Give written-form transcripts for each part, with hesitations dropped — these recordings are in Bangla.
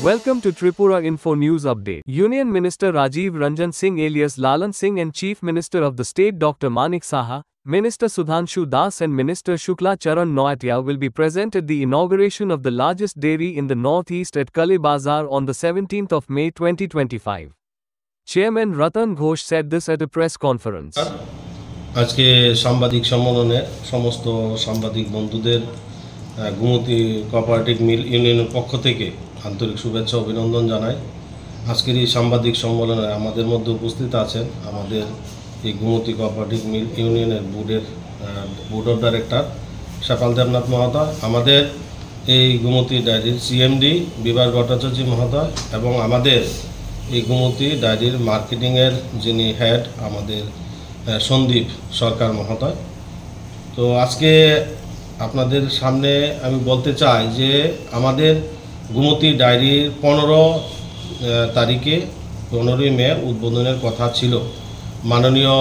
Welcome to Tripura Info News Update. Union Minister Rajiv Ranjan Singh alias Lalan Singh and Chief Minister of the State Dr. Manik Saha, Minister Sudhanshu Das and Minister Shukla Charan Noatia will be present at the inauguration of the largest dairy in the northeast at Kale Bazar on the 17th of May 2025. Chairman Ratan Ghosh said this at a press conference. আজকে সাংবাদিক সম্মেলনে সমস্ত সাংবাদিক বন্ধুদের গুমতি কোঅপারেটিভ মিল ইউনিয়নের পক্ষ থেকে আন্তরিক শুভেচ্ছা অভিনন্দন জানাই। আজকের এই সাংবাদিক সম্মেলনে আমাদের মধ্যে উপস্থিত আছেন আমাদের এই গুমতি কোঅপারেটিভ মিল ইউনিয়নের board of director supple Debnath মহোদয়, আমাদের এই গুমতি ডায়েরির সিএমডি বিভাস ভট্টাচার্য মহোদয় এবং আমাদের এই গুমতি ডায়েরির মার্কেটিংয়ের যিনি হেড আমাদের সন্দীপ সরকার মহোদয়। তো আজকে আপনাদের সামনে আমি বলতে চাই যে আমাদের গুমতি ডায়েরির 15 তারিখে 15ই মে উদ্বোধনের কথা ছিল। মাননীয়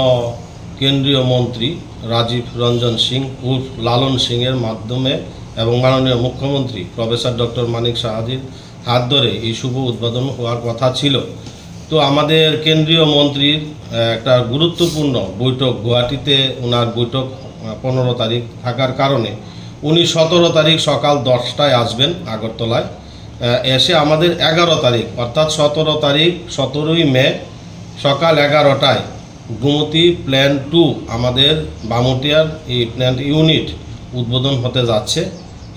কেন্দ্রীয় মন্ত্রী রাজীব রঞ্জন সিং উর্ফ লালন সিংয়ের মাধ্যমে এবং মাননীয় মুখ্যমন্ত্রী প্রফেসর ডক্টর মানিক সাহাজির হাত ধরে এই শুভ উদ্বোধন হওয়ার কথা ছিল। তো আমাদের কেন্দ্রীয় মন্ত্রীর একটা গুরুত্বপূর্ণ বৈঠক গুয়াহাটিতে ওনার বৈঠক 15 তারিখ থাকার কারণে উনি 17 তারিখ সকাল 10টায় আসবেন আগরতলায়। এসে আমাদের 11 তারিখ অর্থাৎ 17 তারিখ 17ই মে সকাল 11টায় গুমতি প্ল্যান 2 আমাদের বামুটিয়ার এই প্ল্যান্ট ইউনিট উদ্বোধন হতে যাচ্ছে।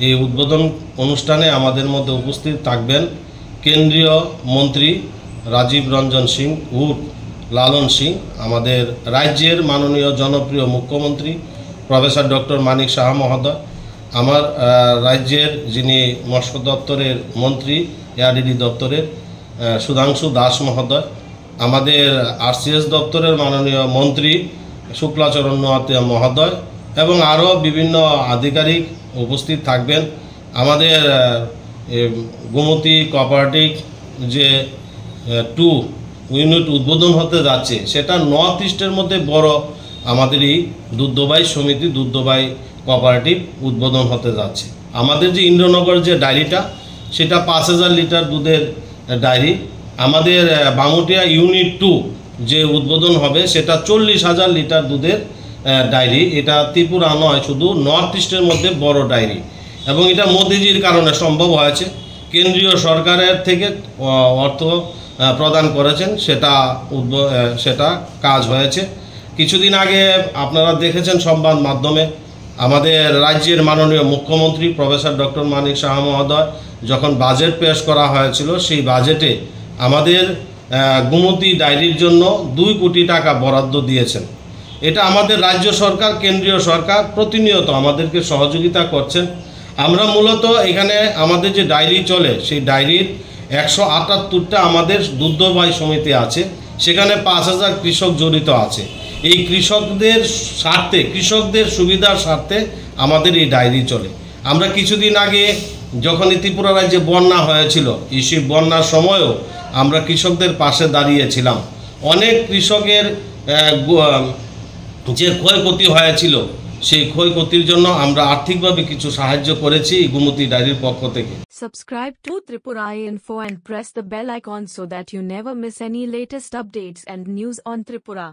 এই উদ্বোধন অনুষ্ঠানে আমাদের মধ্যে উপস্থিত থাকবেন কেন্দ্রীয় মন্ত্রী রাজীব রঞ্জন সিং উর্ফ লালন সিং, আমাদের রাজ্যের মাননীয় জনপ্রিয় মুখ্যমন্ত্রী প্রফেসর ডক্টর মানিক সাহা মহোদয়, আমার রাজ্যের যিনি মৎস্য দপ্তরের মন্ত্রী এআরডিডি দপ্তরের সুধাংশু দাস মহোদয়, আমাদের আরসিএস দপ্তরের মাননীয় মন্ত্রী শুক্লাচরণ নোয়াতিয়া মহোদয় এবং আরও বিভিন্ন আধিকারিক উপস্থিত থাকবেন। আমাদের গুমতি কোঅপারেটিভ যে 2 ইউনিট উদ্বোধন হতে যাচ্ছে সেটা নর্থ ইস্টের মধ্যে বড় আমাদের এই দুগ্ধবাহী সমিতি দুগ্ধবাহী কোঅপারেটিভ উদ্বোধন হতে যাচ্ছে। আমাদের যে ইন্দ্রনগর যে ডায়েরিটা সেটা 5000 লিটার দুধের ডায়েরি, আমাদের বামুটিয়া ইউনিট 2 যে উদ্বোধন হবে সেটা 40,000 লিটার দুধের ডায়েরি। এটা ত্রিপুরা নয়, শুধু নর্থ ইস্টের মধ্যে বড় ডায়েরি এবং এটা মোদিজির কারণে সম্ভব হয়েছে। কেন্দ্রীয় সরকারের থেকে অর্থ প্রদান করেছেন, সেটা কাজ হয়েছে। কিছুদিন আগে আপনারা দেখেছেন সংবাদ মাধ্যমে আমাদের রাজ্যের মাননীয় মুখ্যমন্ত্রী প্রফেসর ডক্টর মানিক সাহা মহোদয় যখন বাজেট পেশ করা হয়েছিল সেই বাজেটে আমাদের গুমতি ডায়েরির জন্য 2 কোটি টাকা বরাদ্দ দিয়েছেন। এটা আমাদের রাজ্য সরকার কেন্দ্রীয় সরকার প্রতিনিয়ত আমাদেরকে সহযোগিতা করছেন। আমরা মূলত এখানে আমাদের যে ডায়েরি চলে সেই ডায়েরির 178টা আমাদের দুগ্ধবাহী সমিতি আছে, সেখানে 5000 কৃষক জড়িত আছে। এই কৃষকদের স্বার্থে কৃষকদের সুবিধার স্বার্থে আমাদের এই ডায়েরি চলে। আমরা কিছুদিন আগে যখন ত্রিপুরা রাজ্যে বন্যা হয়েছিল সেই বন্যার সময়ও আমরা কৃষকদের পাশে দাঁড়িয়েছিলাম। অনেক কৃষকের যে ক্ষয়ক্ষতি হয়েছিল সেই ক্ষয়ক্ষতির জন্য আমরা আর্থিকভাবে কিছু সাহায্য করেছি এই গুমতি ডায়েরির পক্ষ থেকে। Subscribe to Tripura Info and press the bell icon so that you never miss any latest updates and news on Tripura.